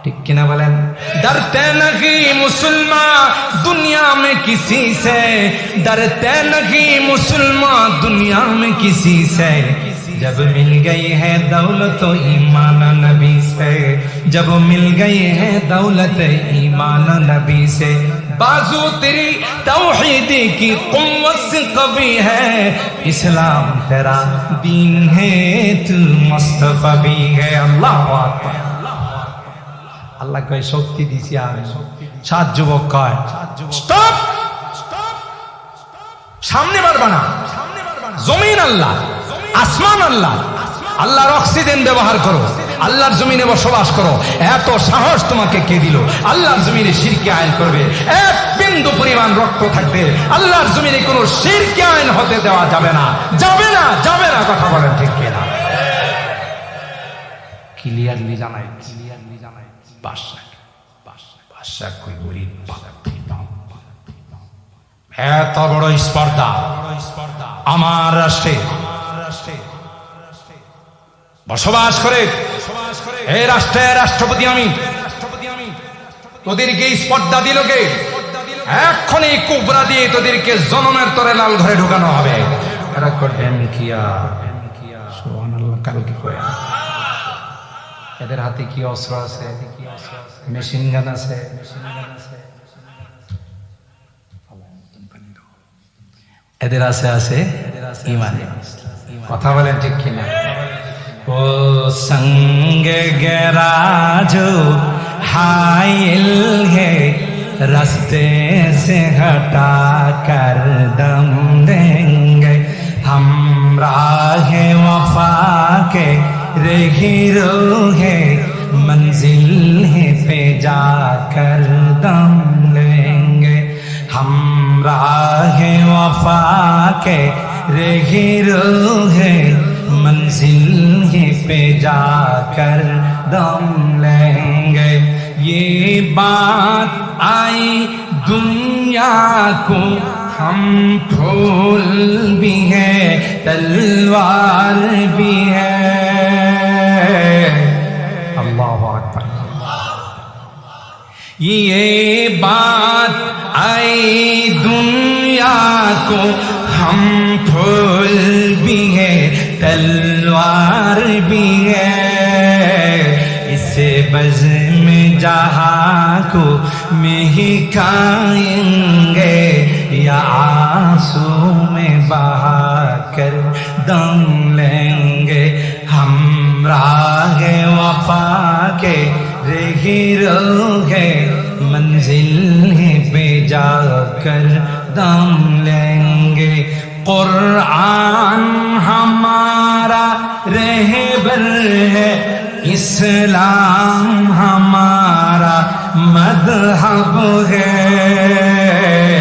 ঠিক কিনা বলেন? डरते नहीं मुसलमान दुनिया में किसी से, डरते नहीं मुसलमान दुनिया में किसी से, जब मिल गई है दौलत ईमान नबी से, जब मिल गई है दौलत ईमान नबी से, बाजू तेरी तौहीद की कुव्वत से कभी है, इस्लाम तेरा दीन है, तू मुस्तफा भी है। अल्लाह अकबर। আল্লাহ কয় শক্তি দিছি আমি। সাত যুবক কয় স্টপ, সামনে বাড়বা না। জমিন আল্লাহ, আসমান আল্লাহ, আল্লাহর অক্সিজেন ব্যবহার করো, আল্লাহর জমিনে বসবাস করো। এত সাহস তোমাকে কে দিল? আল্লাহর জমিনে শিরকে আইন করবে, এক বিন্দু পরিমাণ রক্ত থাকবে আল্লাহর জমিনে কোনো শিরকে আইন হতে দেওয়া যাবে না, যাবে না, যাবে না। কথা বলেন ঠিক কিনা? ক্লিয়ারলি জানাই, ক্লিয়ারলি জানাই। বাদশা কই গরিব এত বড় স্পর্ধা আমার রাষ্ট্রে বসবাস করে, এই রাষ্ট্রের রাষ্ট্রপতি আমি, তোদেরকে স্পর্ধা দিল কে? এক্ষুনি কুবরা দিয়ে তোদেরকে জনমের তরে লাল ঘরে ঢুকানো হবে। এরা করবেন কিয়া সুবহানাল্লাহ। কালকে কয় এদের হাতে কি অস্ত্র আছে? মেশিন গান আছে। এদের আছে আছে ঈমান। কথা বলেন ঠিক কিনা? ও সঙ্গে গেরা जो हाइल है रास्ते से हटा कर दम देंगे, हम राहे वफा के रही रूहे मंजिल है पे जाकर दम लेंगे, हम राहे वफा के रही रूहे मंजिल है पे जाकर दम लेंगे। ये बात आई दुनिया को, हम फूल भी है तलवार भी है। अल्लाहु अकबर। ये बात आई दुनिया को, हम फूल भी है तलवार भी है, इसे बज़ में जहां को महकाएंगे, या आंसू में बहा कर दम लेंगे, हम राहे वफा के रही रोगे मंजिल है पे जाकर दम लेंगे। कुरान हमारा रहबर है, इस्लाम हमारा मज़हब है।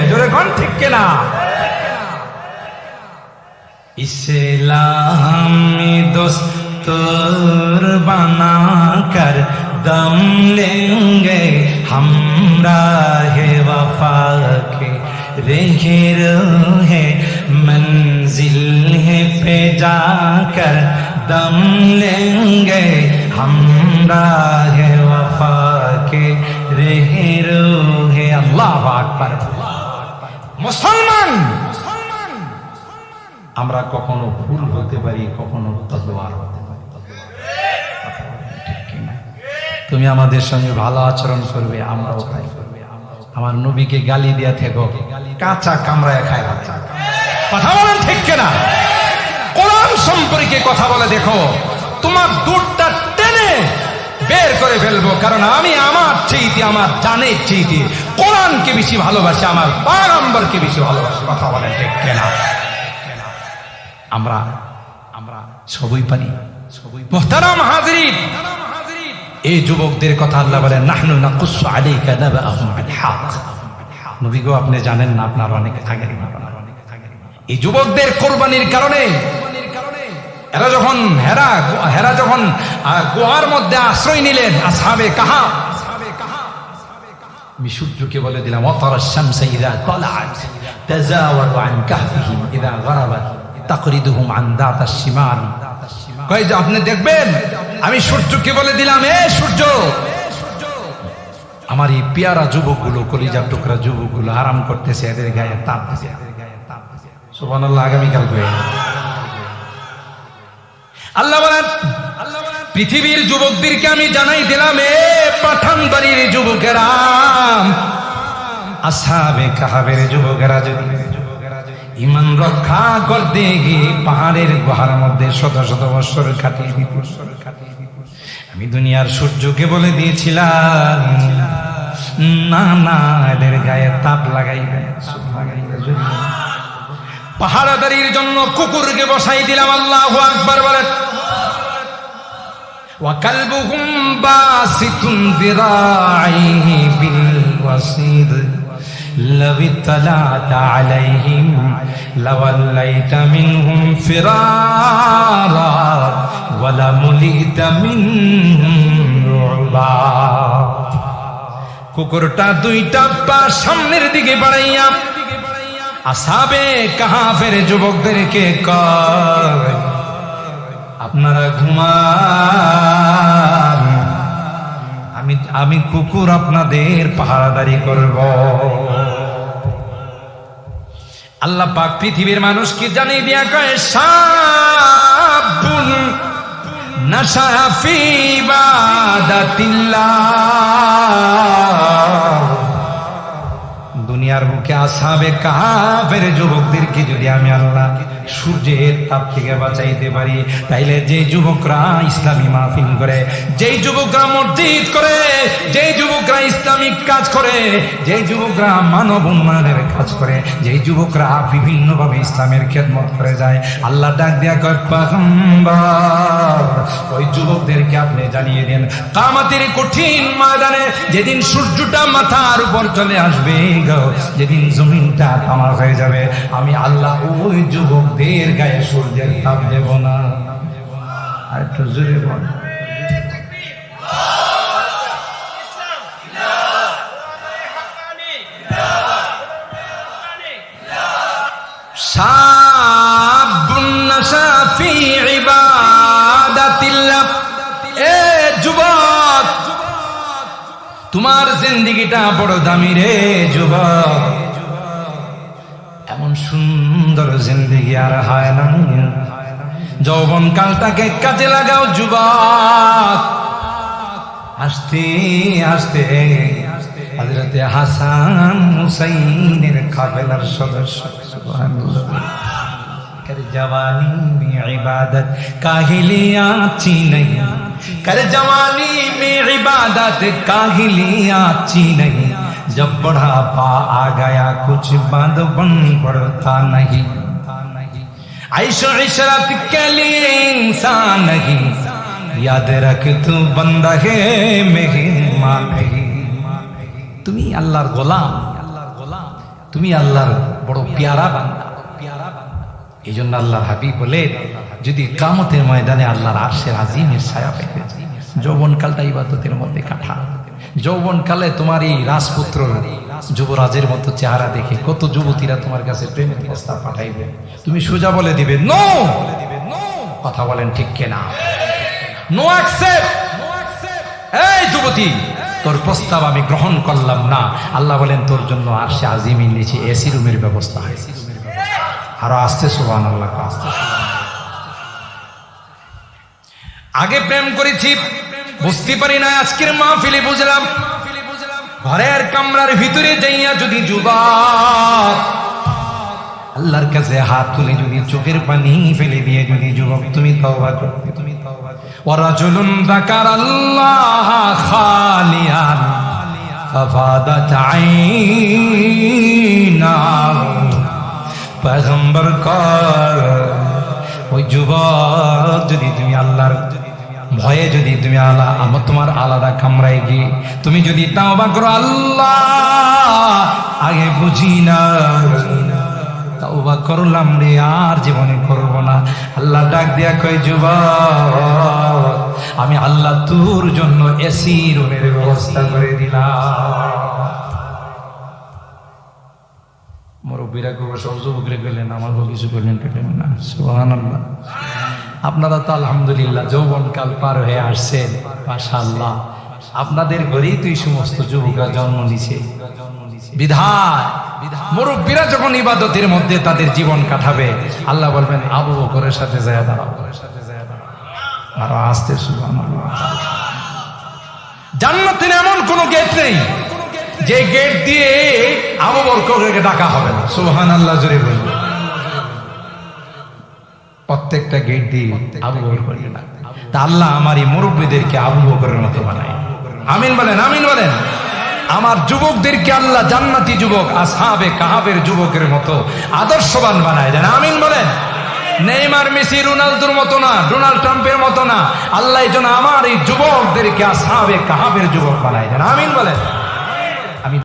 जोरे कौन ठीक के ना? इस्लाम में दस्तूर बना कर दम लेंगे, हम राहे वफा के रहे रूहे मंजिल है पे जाकर दम लेंगे, हम राहे वफा के रहे रूहे। अल्लाहु আকবার। মুসলমান আমরা কখনো ফুল হতে পারি, কখনো তলোয়ার হতে পারি। তুমি আমাদের সঙ্গে ভালো আচরণ করবে, আমরাও তাই করবে। আমার নবীকে গালি দিয়া থেকো, কাঁচা কামড়ায় খায়। কথা বলেন ঠিক কিনা? কোরআন সম্পর্কে কথা বলে দেখো, তোমার দুধটা টেনে বের করে ফেলবো। কারণ আমি আমার চাইতে, আমার জানের চাইতে কোরআনকে বেশি ভালোবাসি, আমার পয়গম্বরকে বেশি ভালোবাসি। কথা বলেন ঠিক কিনা? আমরা আমরা সবই পারি। মুহতারাম হাজিরিন, এই যুবকদের কথা আল্লাহ বলেন নাহনু নাকুসু আলাইকা নাবাআহুম বিল হক। নবী গো, আপনি জানেন না, আপনার অনেক আগের ঘটনা। এই যুবকদের কুরবানির কারণে এরা যখন হেরা যখন গুহার মধ্যে আশ্রয় নিলেন, আসহাবে কাহাফ, আমি সূর্যকে বলে দিলাম ওয়াতারা শামসা ইযা তালাআত তাজাওয়ারু আন কাহফিহিম ইযা গারাবাত তাকরিদুহুম আন দাতাশ শিমাল। কই যে আপনি দেখবেন, আমি সূর্যকে বলে দিলাম, এ সূর্য, আমার এই পেয়ারা যুবকগুলো, কলিজার টুকরা যুবকগুলো আরাম করতেছে, এদের গায়ে তাপ দিছে। সুবহানাল্লাহ। আগামীকাল আল্লাহ বলেন পৃথিবীর যুবকদেরকে আমি জানাই দিলাম, এ পাঠান বাড়ির যুবকেরা, আসহাবে কাহাবের যুবকেরা যদি ঈমান রক্ষা করতে গিয়ে পাহাড়ের গুহার মধ্যে শত শত বছর কাটিয়ে দিত, আমি দুনিয়ার সূর্যকে বলে দিয়েছিলাম না না এদের গায়ে তাপ লাগাইবে, পাহাড়াদারির জন্য কুকুরকে বসাই দিলাম। আল্লাহু আকবার বলেন। وَكَلْبُهُمْ بَاسِطٌ ذِرَاعَيْهِ بِالْوَصِيدِ لَوِ اطَّلَعْتَ عَلَيْهِمْ لَوَلَّيْتَ مِنْهُمْ فِرَارًا وَلَمُلِئْتَ مِنْهُمْ رُعْبًا। কুকুরটা দুইটা পা সামনের দিকে বাড়াইয়া আসহাবে কাহাফের যুবকদেরকে কয়, আপনারা ঘুমান, আমি কুকুর আপনাদের পাহারাদারি করব। আল্লাহ পাক পৃথিবীর মানুষকে জানিয়ে দিয়া কয়, শাবুন নাশা ফি ইবাদাতিল্লাহ। দুনিয়ার বুকে আসহাবে কাহাফের যুবকদেরকে যদি আমি আল্লাহ সূর্যের তাপ থেকে বাঁচাইতে পারি, তাইলে যে যুবকরা ইসলামী মাহফিল করে, যেই যুবকরা মসজিদ করে, যেই যুবকরা ইসলামিক কাজ করে, যেই যুবকরা মানব উন্নয়নের কাজ করে, যেই যুবকরা বিভিন্ন ভাবে ইসলামের খেদমত করে যায়, আল্লাহ ডাক দিয়া কয়, পয়গম্বর ওই যুবকদেরকে আপনি জানিয়ে দেন, কিয়ামতের কঠিন ময়দানে যেদিন সূর্যটা মাথার উপর চলে আসবে, যেদিন জমিনটা তামা হয়ে যাবে, আমি আল্লাহ ওই যুবকদের গায়ে সূর্যের তাপ দেব না। আর একটু জোরে বল। শাবুন নাশা ফি ইবাদাতিল্লাহ। এ যুবক, তোমার জিন্দেগিটা বড় দামি রে যুবক, এমন সুন্দর জিন্দেগি আর হয় না। যৌবন কালটাকে কাজে লাগাও যুবক। আস্তে আস্তে হযরতে হাসান হুসাইনের কাফেলার সদস্য, সুবহানাল্লাহ, कर जवानी में इबादत काहिलियाँ ची नहीं, कर जवानी में इबादत काहिलियाँ ची नहीं, जब बुढ़ापा आ गया कुछ बात बन पड़ता नहीं, ऐशो इशरत के लिए इंसान नहीं, याद रख तू बंदा है मेहमान नहीं। তুমি আল্লাহর গোলাম, তুমি আল্লাহর বড় পেয়ারা বান্দা। এই জন্য আল্লাহর হাবিব বলে, যদি কিয়ামতের ময়দানে আল্লাহর আরশের আজিমের ছায়া পেতে যৌবনকালটা ইবাদতের মধ্যে কাটা। যৌবনকালে তোমার এই রাজপুত্র যুবরাজের মতো চেহারা দেখে কত যুবতীরা তোমার কাছে প্রেমের প্রস্তাব পাঠাইবে, তুমি সোজা বলে দিবে নো। কথা বলেন ঠিক কিনা? No accept. এই যুবতী, তোর প্রস্তাব আমি গ্রহণ করলাম না। আল্লাহ বলেন, তোর জন্য আরশে আজিমের নিচে এসি রুমের ব্যবস্থা হয়েছে। আরো আসতে সুবহানাল্লাহ। আগে প্রেম করেছি, বুঝতে পারি না, আজকের মাহফিলে বুঝলাম। ঘরের কামরার ভিতরে যাইয়া যদি যুবক আল্লাহর কাছে হাত তুলে যদি চোখের পানি ফেলে দিয়ে যদি যুবক তুমি তওবা করতে, ওয়ারাজুলুন যাকারাল্লাহ খালিয়ান ফাফাদাত আইনাহু, পয়গম্বর কর ওই যুবক যদি তুমি আল্লাহর ভয়ে যদি তুমি তোমার আলাদা কামরায় গিয়ে তুমি যদি তাওবা করো, আল্লাহ আগে বুঝি না, তাওবা করলাম রে, আর জীবনে করব না। আল্লাহ ডাক দিয়া কয়, যুবক আমি আল্লাহ তোর জন্য এসি রুমের ব্যবস্থা করে দিলাম। মুরব্বীরা করবো, সব যুবকরে গেলেন, আমার কিছু করলেন না। সুবহানাল্লাহ। আপনারা তো আলহামদুলিল্লাহ যৌবনকাল পার হয়ে আসছেন, মাশাআল্লাহ। আপনাদের ঘরেই তো এই সমস্ত যুবকরা জন্ম নিছে। বিধায় মুরব্বীরা যখন ইবাদতের মধ্যে তাদের জীবন কাটাবে, আল্লাহ বলবেন আবু বকরের সাথে যায় দাঁড়াও, আর আসতে সুবহানাল্লাহ। জান্নাতের এমন কোন গেট নেই যে গেট দিয়ে আবু বকরকে ডাকা হবে না। সুবহানাল্লাহ জোরে বলুন। প্রত্যেকটা গেট দিয়ে আবু বকরকে ডাকে। তা আল্লাহ আমার এই মুরব্বীদেরকে আবু বকরের মতো বানায়। আমিন বলেন, আমিন বলেন। আমার যুবকদেরকে আল্লাহ জান্নাতি যুবক, আসহাবে কাহাবের যুবকের মতো আদর্শবান বানায় দেন। আমিন বলেন। নেইমার, মেসি, রোনালদোর মতো না, ডোনাল্ড ট্রাম্পের মতো না। আল্লাহ যেন আমার এই যুবকদেরকে আসহাবে কাহাবের যুবক বানায় দেন। আমিন বলেন। আমি